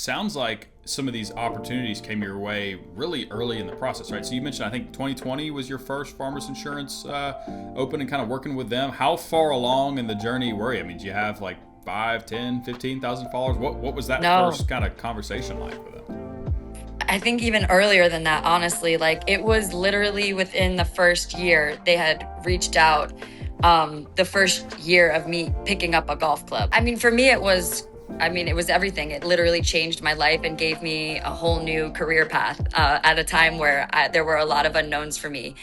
sounds like some of these opportunities came your way really early in the process, right? So you mentioned, I think 2020 was your first Farmers Insurance open and kind of working with them. How far along in the journey were you? I mean, do you have like 5, 10, 15,000 followers? What was that No, first kind of conversation like with them? I think even earlier than that, honestly. Like it was literally within the first year they had reached out. The first year of me picking up a golf club. I mean, for me, it was everything. It literally changed my life and gave me a whole new career path at a time where there were a lot of unknowns for me.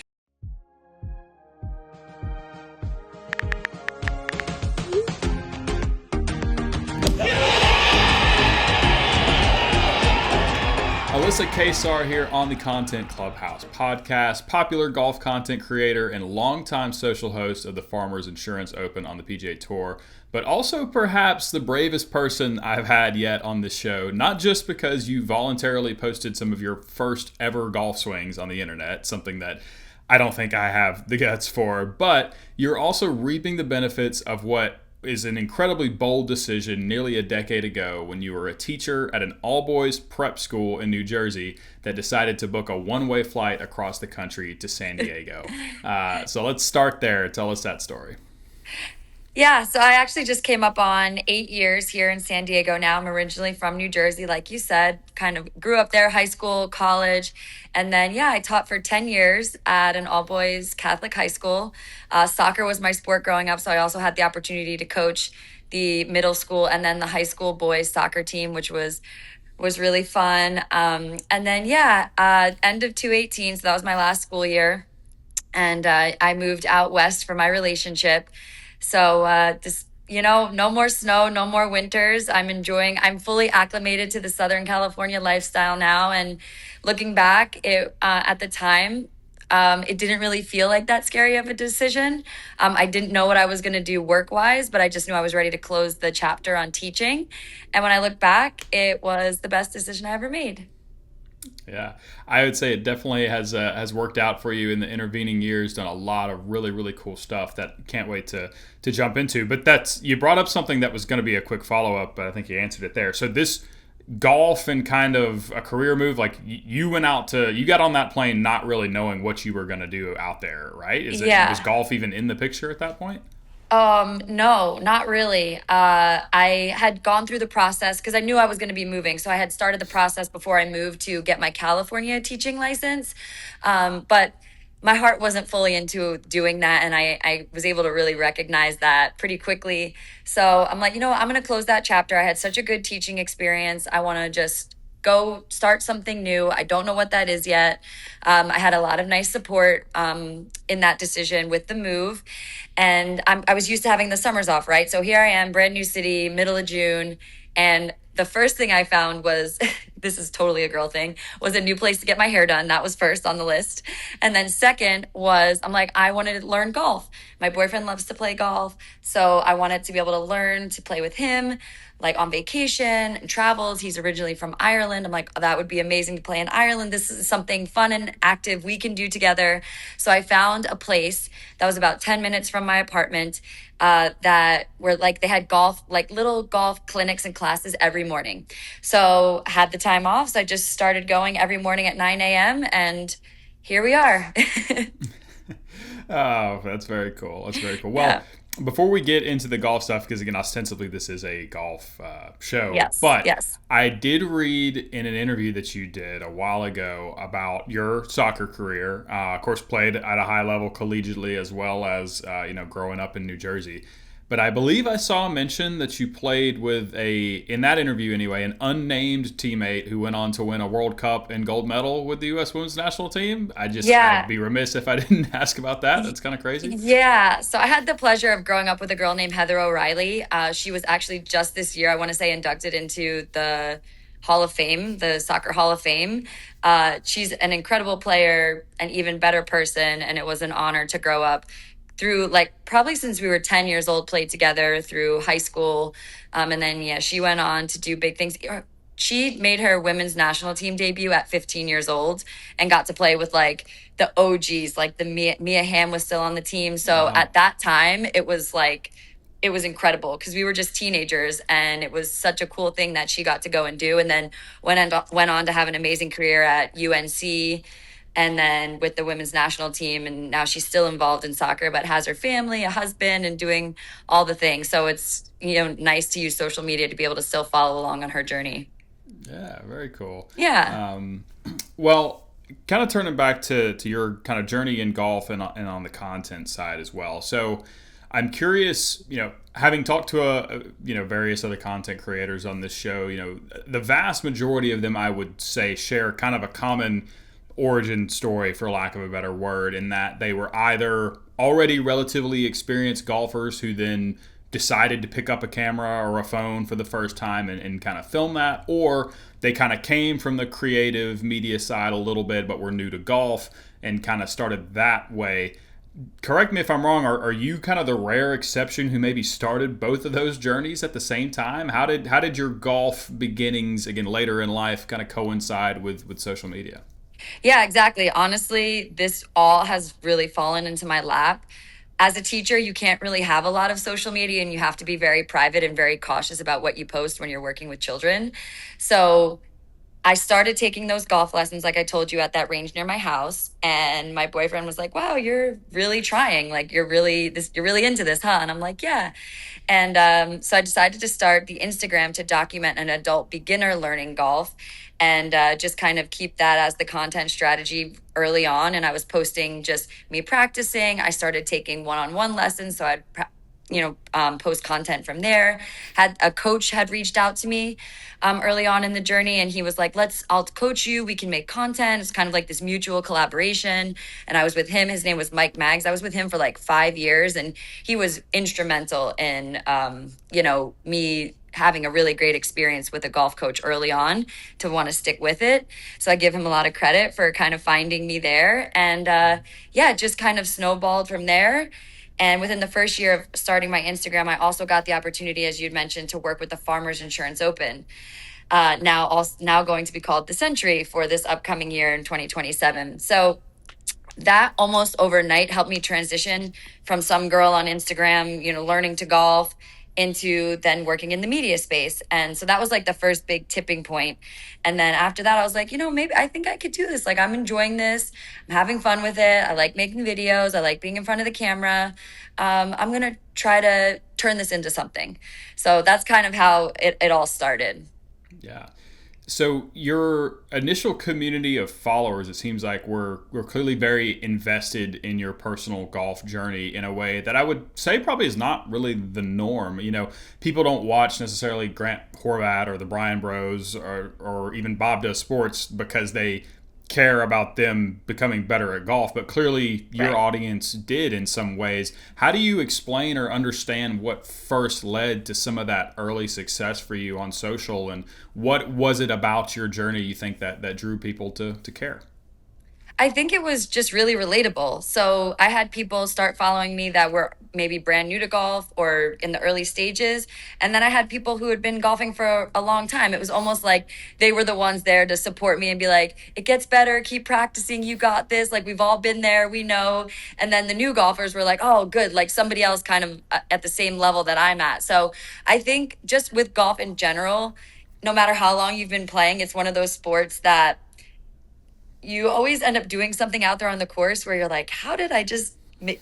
Alissa Kacar here on the Content Clubhouse podcast, popular golf content creator and longtime social host of the Farmers Insurance Open on the PGA Tour, but also perhaps the bravest person I've had yet on this show, not just because you voluntarily posted some of your first ever golf swings on the internet, something that I don't think I have the guts for, but you're also reaping the benefits of what is an incredibly bold decision nearly a decade ago when you were a teacher at an all-boys prep school in New Jersey that decided to book a one-way flight across the country to San Diego. So let's start there. Tell us that story. Yeah, so I actually just came up on 8 years here in San Diego now. I'm originally from New Jersey, like you said, kind of grew up there, high school, college. And then, yeah, I taught for 10 years at an all boys Catholic high school. Soccer was my sport growing up. So I also had the opportunity to coach the middle school and then the high school boys soccer team, which was really fun. And then, yeah, end of 2018. So that was my last school year. And I moved out west for my relationship. So no more snow, no more winters. I'm fully acclimated to the Southern California lifestyle now. And looking back, at the time, it didn't really feel like that scary of a decision. I didn't know what I was going to do work wise, but I just knew I was ready to close the chapter on teaching. And when I look back, it was the best decision I ever made. Yeah, I would say it definitely has worked out for you in the intervening years. Done a lot of really really cool stuff that can't wait to jump into. But that's you brought up something that was going to be a quick follow up, but I think you answered it there. So this golf and kind of a career move, like you went out to you got on that plane not really knowing what you were going to do out there, right? Is it was Yeah. golf even in the picture at that point? No, not really. I had gone through the process because I knew I was going to be moving. So I had started the process before I moved to get my California teaching license. But my heart wasn't fully into doing that. And I was able to really recognize that pretty quickly. So I'm like, I'm going to close that chapter. I had such a good teaching experience. I want to just go start something new. I don't know what that is yet. I had a lot of nice support in that decision with the move. And I was used to having the summers off, right? So here I am, brand new city, middle of June. And the first thing I found was this is totally a girl thing was a new place to get my hair done. That was first on the list. And then second was I'm like, I wanted to learn golf. My boyfriend loves to play golf. So I wanted to be able to learn to play with him, like on vacation and travels. He's originally from Ireland. I'm like, oh, that would be amazing to play in Ireland. This is something fun and active we can do together. So I found a place that was about 10 minutes from my apartment that were like they had golf, like little golf clinics and classes every morning. So had the time off. So I just started going every morning at 9 a.m. and here we are. Oh, that's very cool. That's very cool. Well, Yeah. before we get into the golf stuff, because again, ostensibly this is a golf show, Yes. but Yes. I did read in an interview that you did a while ago about your soccer career. Of course, played at a high level collegiately as well as growing up in New Jersey. But I believe I saw mention that you played with in that interview anyway, an unnamed teammate who went on to win a World Cup and gold medal with the U.S. Women's National Team. I'd Yeah. be remiss if I didn't ask about that. That's kind of crazy. Yeah, so I had the pleasure of growing up with a girl named Heather O'Reilly. She was actually just this year, I want to say, inducted into the Hall of Fame, the Soccer Hall of Fame. She's an incredible player, an even better person, and it was an honor to grow up through like probably since we were 10 years old, played together through high school. And then, yeah, she went on to do big things. She made her women's national team debut at 15 years old and got to play with like the OGs, like the Mia Hamm was still on the team. So Wow. at that time, it was like it was incredible because we were just teenagers, and it was such a cool thing that she got to go and do. And then went on to have an amazing career at UNC, and then with the women's national team. And now she's still involved in soccer, but has her family, a husband, and doing all the things. So it's, nice to use social media to be able to still follow along on her journey. Yeah, very cool. Yeah. Well, kind of turning back to your kind of journey in golf and on the content side as well. So I'm curious, having talked to various other content creators on this show, the vast majority of them, I would say, share kind of a common origin story, for lack of a better word, in that they were either already relatively experienced golfers who then decided to pick up a camera or a phone for the first time and kind of film that, or they kind of came from the creative media side a little bit but were new to golf and kind of started that way. Correct me if I'm wrong. Are you kind of the rare exception who maybe started both of those journeys at the same time? How did your golf beginnings, again later in life, kind of coincide with social media? Yeah, exactly. Honestly, this all has really fallen into my lap. As a teacher, you can't really have a lot of social media, and you have to be very private and very cautious about what you post when you're working with children. So I started taking those golf lessons, like I told you, at that range near my house. And my boyfriend was like, "Wow, you're really trying. Like you're really into this, huh?" And I'm like, "Yeah." And so I decided to start the Instagram to document an adult beginner learning golf, and just kind of keep that as the content strategy early on. And I was posting just me practicing. I started taking one-on-one lessons, so post content from there. Had a coach had reached out to me early on in the journey, and he was like, I'll coach you, we can make content. It's kind of like this mutual collaboration. And I was with him. His name was Mike Maggs. I was with him for like 5 years, and he was instrumental in me having a really great experience with a golf coach early on to want to stick with it. So I give him a lot of credit for kind of finding me there. And it just kind of snowballed from there. And within the first year of starting my Instagram, I also got the opportunity, as you'd mentioned, to work with the Farmers Insurance Open. Now going to be called the Century for this upcoming year in 2027. So that almost overnight helped me transition from some girl on Instagram, learning to golf, into then working in the media space. And so that was like the first big tipping point. And then after that, I was like, maybe I think I could do this. Like, I'm enjoying this. I'm having fun with it. I like making videos. I like being in front of the camera. I'm going to try to turn this into something. So that's kind of how it all started. Yeah. So your initial community of followers, it seems like were clearly very invested in your personal golf journey in a way that I would say probably is not really the norm. People don't watch necessarily Grant Horvat or the Brian Bros or even Bob Does Sports because they care about them becoming better at golf, but clearly your Right. audience did in some ways. How do you explain or understand what first led to some of that early success for you on social, and what was it about your journey you think that drew people to care? I think it was just really relatable. So I had people start following me that were maybe brand new to golf or in the early stages. And then I had people who had been golfing for a long time. It was almost like they were the ones there to support me and be like, "It gets better, keep practicing, you got this. Like, we've all been there, we know." And then the new golfers were like, "Oh, good. Like somebody else kind of at the same level that I'm at." So I think just with golf in general, no matter how long you've been playing, it's one of those sports that you always end up doing something out there on the course where you're like, "How did I just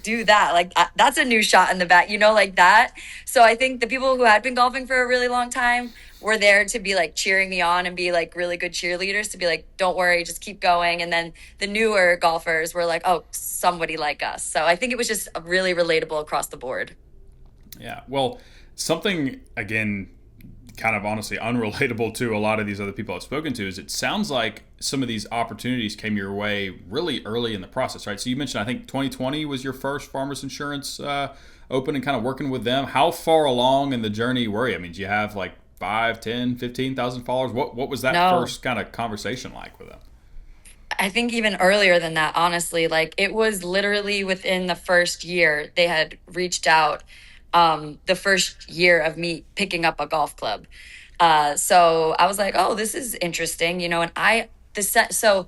do that? Like, that's a new shot in the back, like that." So I think the people who had been golfing for a really long time were there to be like cheering me on and be like really good cheerleaders, to be like, "Don't worry, just keep going." And then the newer golfers were like, "Oh, somebody like us." So I think it was just really relatable across the board. Yeah. Well, something again kind of honestly unrelatable to a lot of these other people I've spoken to is it sounds like some of these opportunities came your way really early in the process, right? So you mentioned I think 2020 was your first Farmers Insurance Open and kind of working with them. How far along in the journey were you? I mean, do you have like 5, 10, 15,000 followers? What was that No, first kind of conversation like with them? I think even earlier than that, honestly. Like, it was literally within the first year they had reached out, the first year of me picking up a golf club. So I was like, "Oh, this is interesting," and so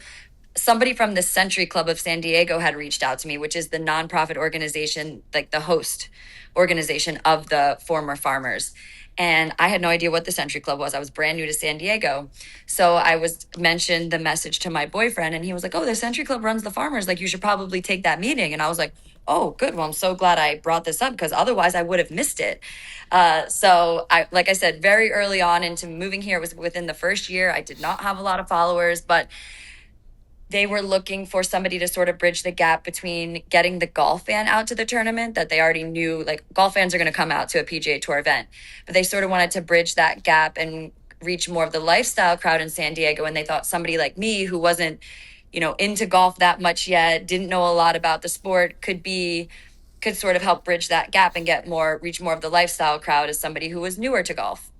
somebody from the Century Club of San Diego had reached out to me, which is the nonprofit organization, like the host organization of the former farmers. And I had no idea what the Century Club was. I was brand new to San Diego. So I was mentioned the message to my boyfriend, and he was like, "Oh, the Century Club runs the farmers. Like, you should probably take that meeting." And I was like, "Oh, good. Well, I'm so glad I brought this up because otherwise I would have missed it." So I, like I said, very early on into moving here, it was within the first year. I did not have a lot of followers, but they were looking for somebody to sort of bridge the gap between getting the golf fan out to the tournament that they already knew, like golf fans are going to come out to a PGA Tour event, but they sort of wanted to bridge that gap and reach more of the lifestyle crowd in San Diego. And they thought somebody like me, who wasn't, into golf that much yet, didn't know a lot about the sport, could sort of help bridge that gap and reach more of the lifestyle crowd as somebody who was newer to golf.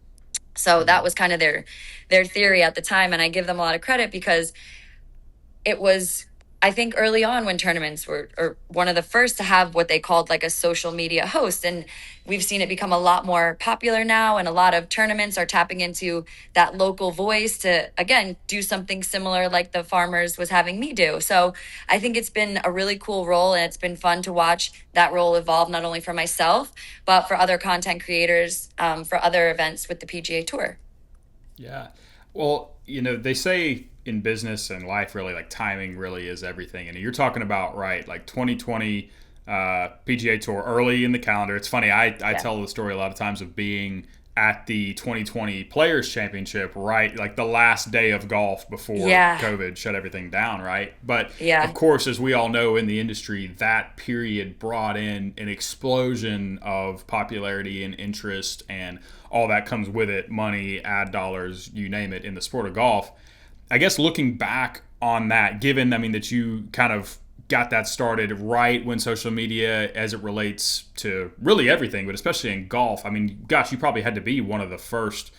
So that was kind of their theory at the time. And I give them a lot of credit because it was, I think, early on when tournaments were, or one of the first to have what they called like a social media host. And we've seen it become a lot more popular now. And a lot of tournaments are tapping into that local voice to, again, do something similar like the farmers was having me do. So I think it's been a really cool role, and it's been fun to watch that role evolve, not only for myself, but for other content creators, for other events with the PGA Tour. Yeah. Well, they say in business and life, really, like timing really is everything. And you're talking about, right, like 2020 PGA Tour early in the calendar. It's funny, I tell the story a lot of times of being at the 2020 Players Championship, right, like the last day of golf before COVID shut everything down, right? But of course, as we all know in the industry, that period brought in an explosion of popularity and interest, and all that comes with it, money, ad dollars, you name it, in the sport of golf. I guess looking back on that, given, that you kind of got that started right when social media, as it relates to really everything, but especially in golf, gosh, you probably had to be one of the first.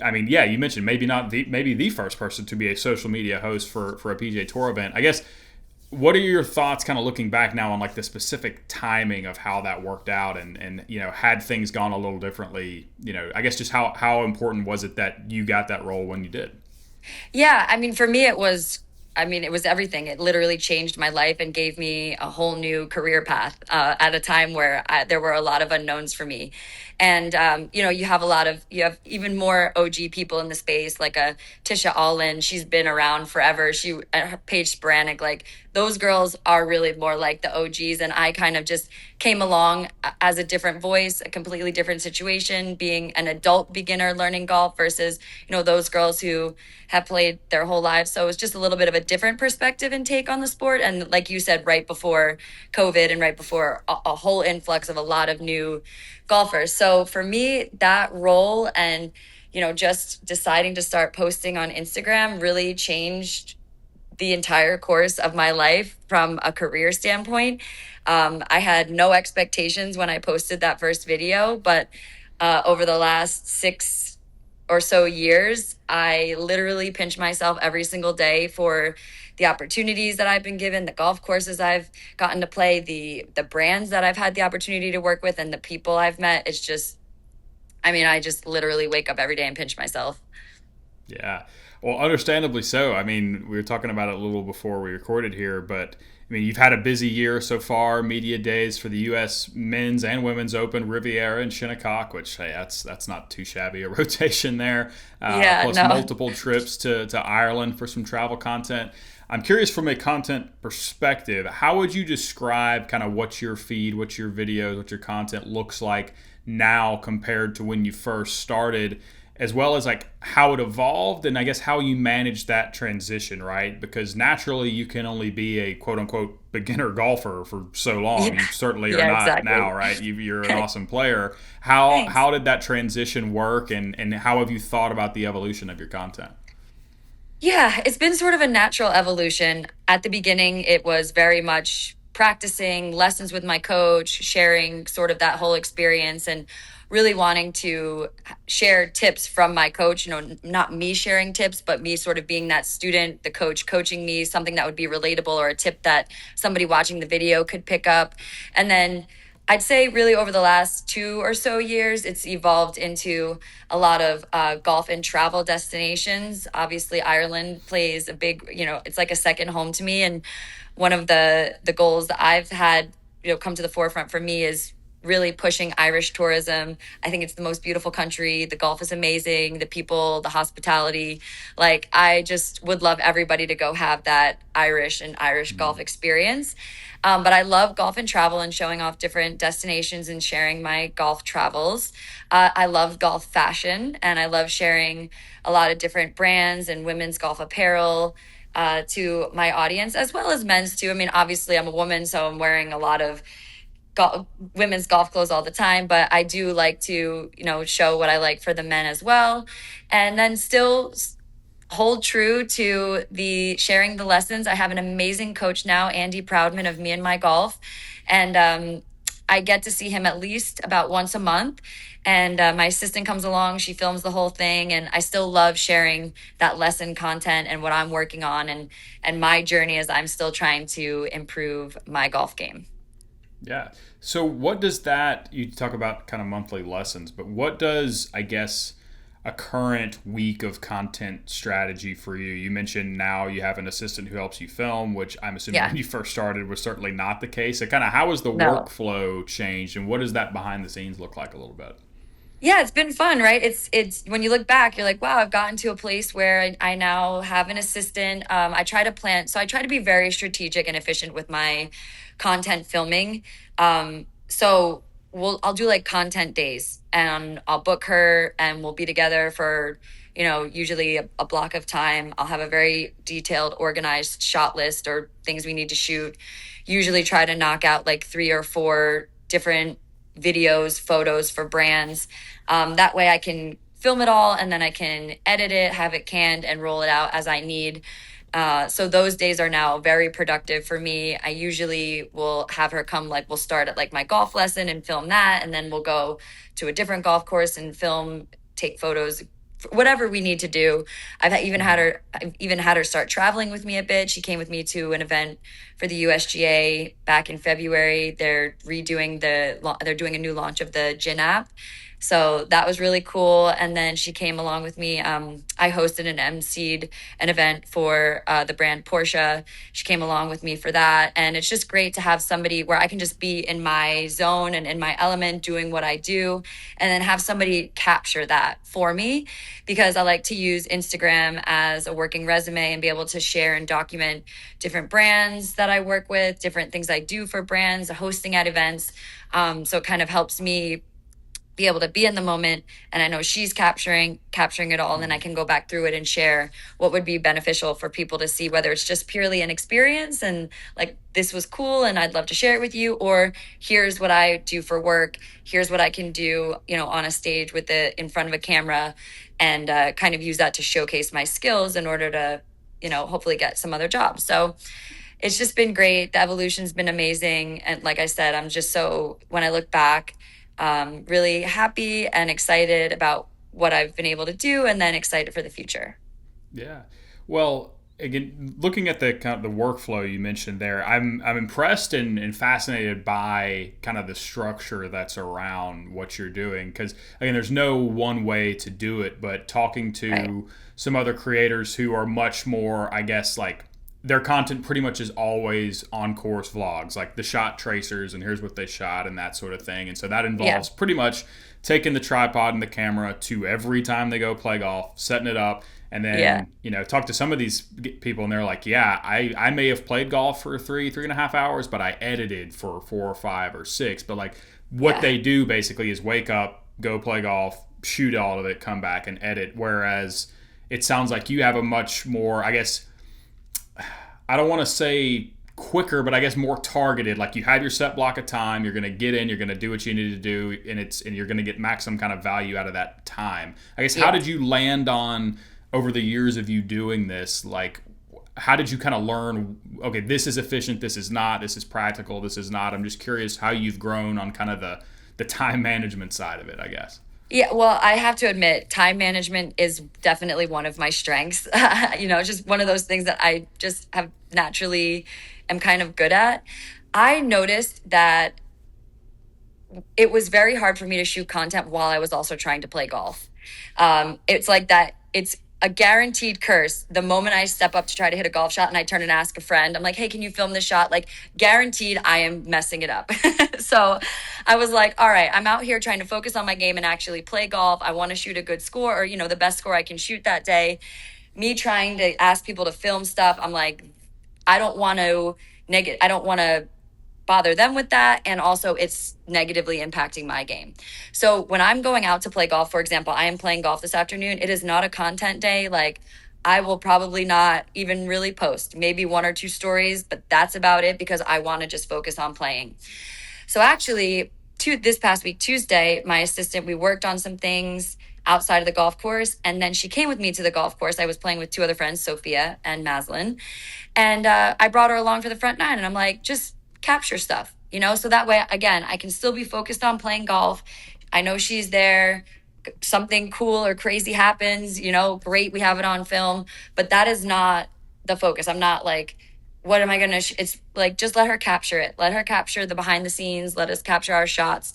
You mentioned maybe the first person to be a social media host for a PGA Tour event. I guess, what are your thoughts kind of looking back now on like the specific timing of how that worked out, and had things gone a little differently, I guess just how important was it that you got that role when you did? Yeah, for me, it was everything. It literally changed my life and gave me a whole new career path at a time where there were a lot of unknowns for me. And, you have even more OG people in the space, like a Tisha Allen. She's been around forever. Paige Sporanic, like those girls are really more like the OGs. And I kind of just came along as a different voice, a completely different situation, being an adult beginner learning golf versus, those girls who have played their whole lives. So it was just a little bit of a different perspective and take on the sport. And like you said, right before COVID and right before a whole influx of a lot of new golfers. So for me, that role and, just deciding to start posting on Instagram really changed the entire course of my life from a career standpoint. I had no expectations when I posted that first video, but over the last 6 or so years, I literally pinch myself every single day for the opportunities that I've been given, the golf courses I've gotten to play, the brands that I've had the opportunity to work with, and the people I've met. It's just, I just literally wake up every day and pinch myself. Yeah. Well, understandably so. We were talking about it a little before we recorded here, but you've had a busy year so far. Media days for the U.S. Men's and Women's Open, Riviera and Shinnecock, which, hey, that's not too shabby a rotation there. Plus multiple trips to Ireland for some travel content. I'm curious, from a content perspective, how would you describe kind of what your feed, what your videos, what your content looks like now compared to when you first started, as well as like how it evolved, and I guess how you managed that transition, right? Because naturally you can only be a quote unquote beginner golfer for so long. Yeah. You certainly are not exactly. now, right? You're an awesome player. How did that transition work, and how have you thought about the evolution of your content? Yeah, it's been sort of a natural evolution. At the beginning, it was very much practicing lessons with my coach, sharing sort of that whole experience, and really wanting to share tips from my coach, not me sharing tips, but me sort of being that student, the coach coaching me, something that would be relatable or a tip that somebody watching the video could pick up. And then I'd say really over the last 2 or so years, it's evolved into a lot of golf and travel destinations. Obviously, Ireland plays a big, it's like a second home to me. And one of the goals that I've had, come to the forefront for me is really pushing Irish tourism. I think it's the most beautiful country. The golf is amazing, the people, the hospitality. Like, I just would love everybody to go have that Irish golf experience. But I love golf and travel and showing off different destinations and sharing my golf travels. I love golf fashion, and I love sharing a lot of different brands and women's golf apparel to my audience, as well as men's too. I mean, obviously, I'm a woman, so I'm wearing a lot of women's golf clothes all the time, but I do like to, show what I like for the men as well. And then still hold true to the sharing the lessons. I have an amazing coach now, Andy Proudman of Me and My Golf. And I get to see him at least about once a month. And my assistant comes along, she films the whole thing. And I still love sharing that lesson content and what I'm working on and my journey as I'm still trying to improve my golf game. Yeah. So what does that, you talk about kind of monthly lessons, but what does, I guess, a current week of content strategy for you? You mentioned now you have an assistant who helps you film, which I'm assuming Yeah. when you first started was certainly not the case. So kind of how has the No. workflow changed and what does that behind the scenes look like a little bit? Yeah, it's been fun, right? It's when you look back, you're like, wow, I've gotten to a place where I now have an assistant. I try to plan, so I try to be very strategic and efficient with my content filming. So I'll do like content days, and I'll book her, and we'll be together for usually a block of time. I'll have a very detailed, organized shot list or things we need to shoot. Usually try to knock out like 3 or 4 different videos, photos for brands. That way I can film it all and then I can edit it, have it canned, and roll it out as I need. So those days are now very productive for me. I usually will have her come, like, we'll start at like my golf lesson and film that, and then we'll go to a different golf course and film, take photos, whatever we need to do. I've even had her start traveling with me a bit. She came with me to an event for the USGA back in February. They're doing a new launch of the Gin app. So that was really cool. And then she came along with me. I hosted and emceed an event for the brand Porsche. She came along with me for that. And it's just great to have somebody where I can just be in my zone and in my element doing what I do, and then have somebody capture that for me, because I like to use Instagram as a working resume and be able to share and document different brands that I work with, different things I do for brands, hosting at events. So it kind of helps me be able to be in the moment, and I know she's capturing it all, and then I can go back through it and share what would be beneficial for people to see, whether it's just purely an experience and like, this was cool and I'd love to share it with you, or here's what I do for work, here's what I can do on a stage with it in front of a camera, and kind of use that to showcase my skills in order to hopefully get some other jobs. So it's just been great. The evolution's been amazing. And like I said, I'm just so, when I look back, really happy and excited about what I've been able to do, and then excited for the future. Yeah. Well, again, looking at the kind of the workflow you mentioned there, I'm impressed and fascinated by kind of the structure that's around what you're doing. Because again, there's no one way to do it, but talking Right. to some other creators who are much more, I guess, like their content pretty much is always on course vlogs, like the shot tracers and here's what they shot and that sort of thing. And so that Yeah. involves pretty much taking the tripod and the camera to every time they go play golf, setting it up, and Yeah. then talk to some of these people and they're like, yeah, I may have played golf for 3.5 hours, but I edited for 4 or 5 or 6. But like what Yeah. they do basically is wake up, go play golf, shoot all of it, come back and edit. Whereas it sounds like you have a much more, I guess, I don't want to say quicker, but I guess more targeted. Like you have your set block of time, you're going to get in, you're going to do what you need to do, and you're going to get maximum kind of value out of that time. I guess how Yeah. did you land on over the years of you doing this? Like how did you kind of learn? Okay, this is efficient, this is not, this is practical, this is not. I'm just curious how you've grown on kind of the time management side of it, I guess. Yeah, well, I have to admit, time management is definitely one of my strengths. Just one of those things that I just have naturally am kind of good at. I noticed that it was very hard for me to shoot content while I was also trying to play golf. It's like that. It's a guaranteed curse. The moment I step up to try to hit a golf shot and I turn and ask a friend, I'm like, hey, can you film this shot? Like, guaranteed I am messing it up. So I was like, all right, I'm out here trying to focus on my game and actually play golf. I want to shoot a good score, or, the best score I can shoot that day. Me trying to ask people to film stuff, I'm like, I don't want to I don't want to bother them with that. And also, it's negatively impacting my game. So when I'm going out to play golf, for example, I am playing golf this afternoon. It is not a content day. Like, I will probably not even really post, maybe one or two stories, but that's about it, because I want to just focus on playing. So actually, this past week, Tuesday, my assistant, we worked on some things outside of the golf course. And then she came with me to the golf course. I was playing with two other friends, Sophia and Maslin. And I brought her along for the front nine. And I'm like, just capture stuff, so that way, again, I can still be focused on playing golf. I know she's there. Something cool or crazy happens, great, we have it on film. But that is not the focus. I'm not like, what am I going to, it's like, just let her capture it. Let her capture the behind the scenes. Let us capture our shots.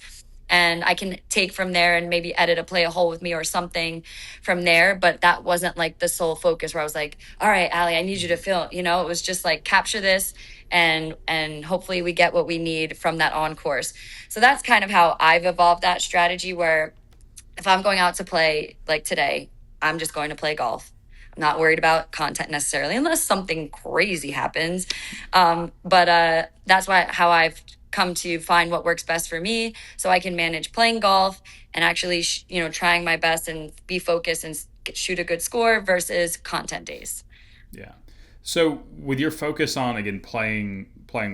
And I can take from there and maybe edit a play a hole with me or something from there. But that wasn't like the sole focus where I was like, all right, Allie, I need you to film, it was just like, capture this and hopefully we get what we need from that on course. So that's kind of how I've evolved that strategy, where if I'm going out to play, like today, I'm just going to play golf. I'm not worried about content necessarily, unless something crazy happens. But that's how I've come to find what works best for me, so I can manage playing golf and actually, trying my best and be focused and shoot a good score versus content days. Yeah. So with your focus on, again, playing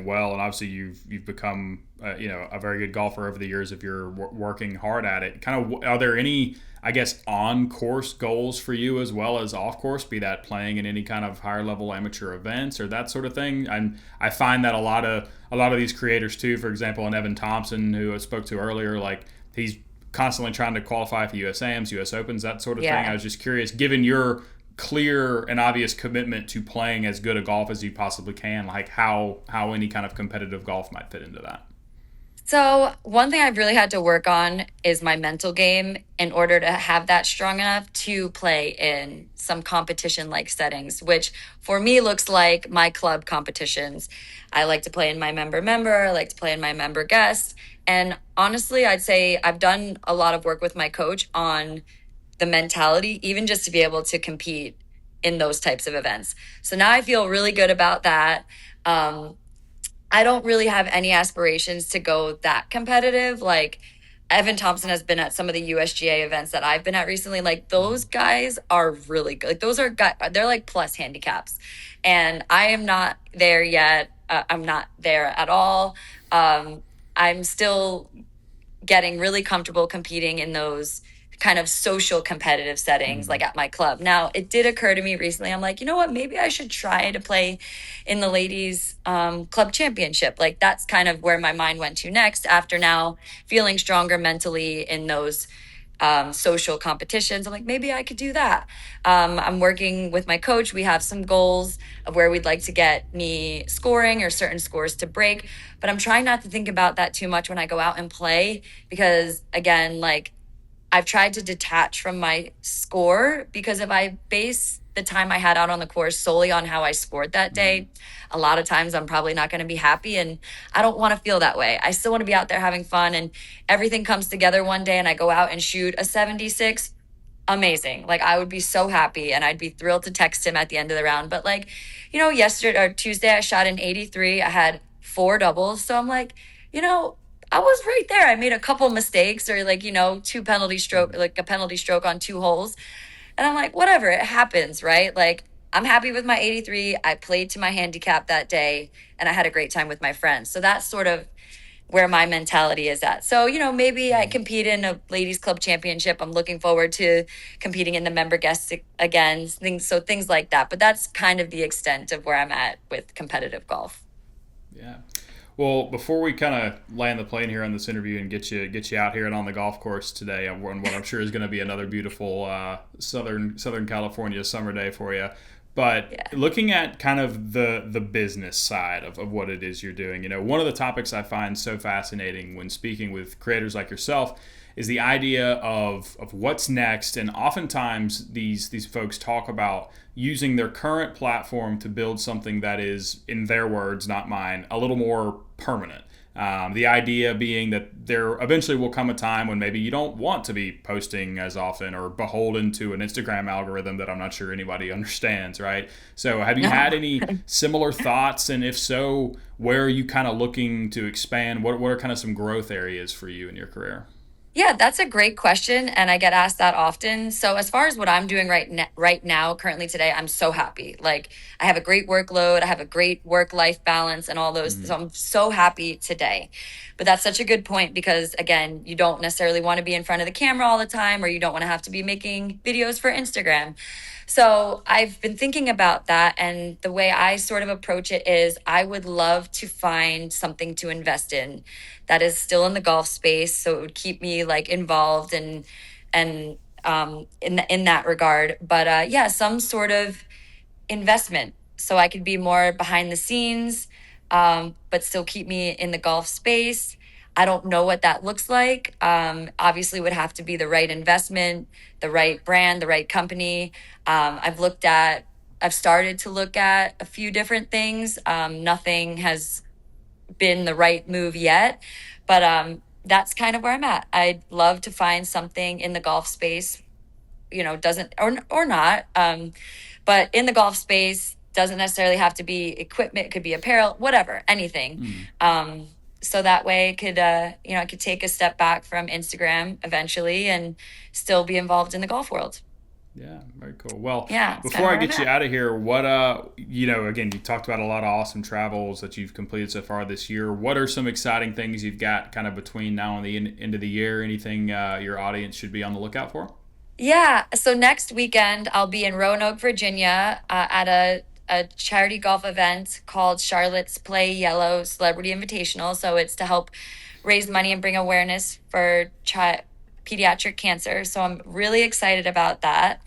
well, and obviously you've become a very good golfer over the years if you're working hard at it. Kind of, are there any, I guess, on course goals for you as well as off course? Be that playing in any kind of higher level amateur events or that sort of thing. And I find that a lot of these creators too. For example, and Evan Thompson, who I spoke to earlier, like he's constantly trying to qualify for USAMs, US Opens, that sort of thing. I was just curious, given your clear and obvious commitment to playing as good a golf as you possibly can, like how any kind of competitive golf might fit into that. So one thing I've really had to work on is my mental game in order to have that strong enough to play in some competition like settings, which for me looks like my club competitions. I like to play in my member, I like to play in my member guest. And honestly, I'd say I've done a lot of work with my coach on the mentality, even just to be able to compete in those types of events. So now I feel really good about that. I don't really have any aspirations to go that competitive. Like, Evan Thompson has been at some of the USGA events that I've been at recently. Like, those guys are really good. Like, those are guys, they're like plus handicaps. And I am not there yet. I'm not there at all. I'm still getting really comfortable competing in those kind of social competitive settings, like at my club. Now, it did occur to me recently, I'm like, you know what, maybe I should try to play in the ladies club championship. Like, that's kind of where my mind went to next, after now feeling stronger mentally in those social competitions. I'm like, maybe I could do that. I'm working with my coach. We have some goals of where we'd like to get me scoring or certain scores to break, but I'm trying not to think about that too much when I go out and play, because again, like, I've tried to detach from my score, because if I base the time I had out on the course solely on how I scored that day, a lot of times I'm probably not going to be happy, and I don't want to feel that way. I still want to be out there having fun, and everything comes together one day and I go out and shoot a 76. Amazing. Like, I would be so happy and I'd be thrilled to text him at the end of the round. But like, yesterday or Tuesday, I shot an 83. I had 4 doubles. So I'm like, I was right there. I made a couple mistakes, or like, two penalty stroke, like a penalty stroke on 2 holes. And I'm like, whatever, it happens, right? Like, I'm happy with my 83. I played to my handicap that day and I had a great time with my friends. So that's sort of where my mentality is at. So, maybe I compete in a ladies club championship. I'm looking forward to competing in the member guests again, things like that. But that's kind of the extent of where I'm at with competitive golf. Yeah. Well, before we kind of land the plane here on this interview and get you out here and on the golf course today on what I'm sure is going to be another beautiful Southern California summer day for you. But Yeah. looking at kind of the business side of what it is you're doing, one of the topics I find so fascinating when speaking with creators like yourself is the idea of what's next. And oftentimes these folks talk about using their current platform to build something that is, in their words, not mine, a little more permanent. The idea being that there eventually will come a time when maybe you don't want to be posting as often or beholden to an Instagram algorithm that I'm not sure anybody understands, right? So, have you No. had any similar thoughts? And if so, where are you kind of looking to expand? What are kind of some growth areas for you in your career? Yeah, that's a great question, and I get asked that often. So, as far as what I'm doing right now, currently today, I'm so happy. Like, I have a great workload, I have a great work-life balance, and all those. So, Mm-hmm. I'm so happy today. But that's such a good point because, again, you don't necessarily want to be in front of the camera all the time, or you don't want to have to be making videos for Instagram. So, I've been thinking about that, and the way I sort of approach it is, I would love to find something to invest in that is still in the golf space, so it would keep me like involved and in that regard. But yeah, some sort of investment so I could be more behind the scenes, but still keep me in the golf space. I don't know what that looks like. Obviously, would have to be the right investment, the right brand, the right company. I've started to look at a few different things. Nothing has been the right move yet, but that's kind of where I'm at. I'd love to find something in the golf space, doesn't or not, but in the golf space doesn't necessarily have to be equipment. It could be apparel, whatever, anything. Mm. So that way, I could take a step back from Instagram eventually and still be involved in the golf world. Yeah, very cool. Well, Yeah, it's kind before of I where I'm get you at. out of here, again, you talked about a lot of awesome travels that you've completed so far this year. What are some exciting things you've got kind of between now and the end of the year? Anything your audience should be on the lookout for? Yeah. So next weekend, I'll be in Roanoke, Virginia, at a charity golf event called Charlotte's Play Yellow Celebrity Invitational. So it's to help raise money and bring awareness for pediatric cancer. So I'm really excited about that.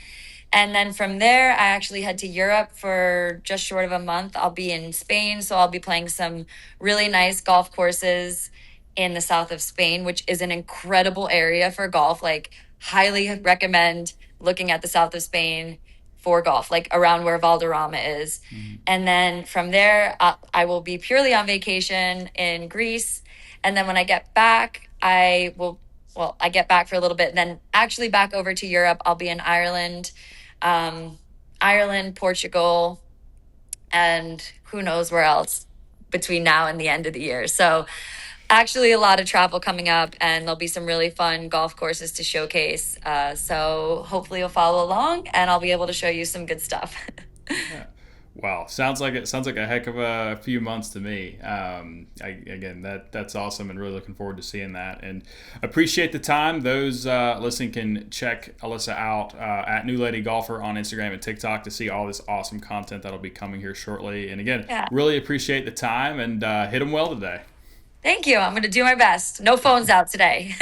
And then from there, I actually head to Europe for just short of a month. I'll be in Spain. So I'll be playing some really nice golf courses in the south of Spain, which is an incredible area for golf. Like, highly recommend looking at the south of Spain for golf, like around where Valderrama is. Mm. And then from there, I will be purely on vacation in Greece. And then when I get back, I get back for a little bit, then actually back over to Europe. I'll be in um, Ireland, Portugal, and who knows where else between now and the end of the year. So actually a lot of travel coming up, and there'll be some really fun golf courses to showcase. So hopefully you'll follow along and I'll be able to show you some good stuff. Yeah. Wow, sounds like a heck of a few months to me. Again, that's awesome, and really looking forward to seeing that. And appreciate the time. Those listening can check Alissa out at New Lady Golfer on Instagram and TikTok to see all this awesome content that'll be coming here shortly. And again, Yeah. really appreciate the time and hit them well today. Thank you. I'm going to do my best. No phones out today.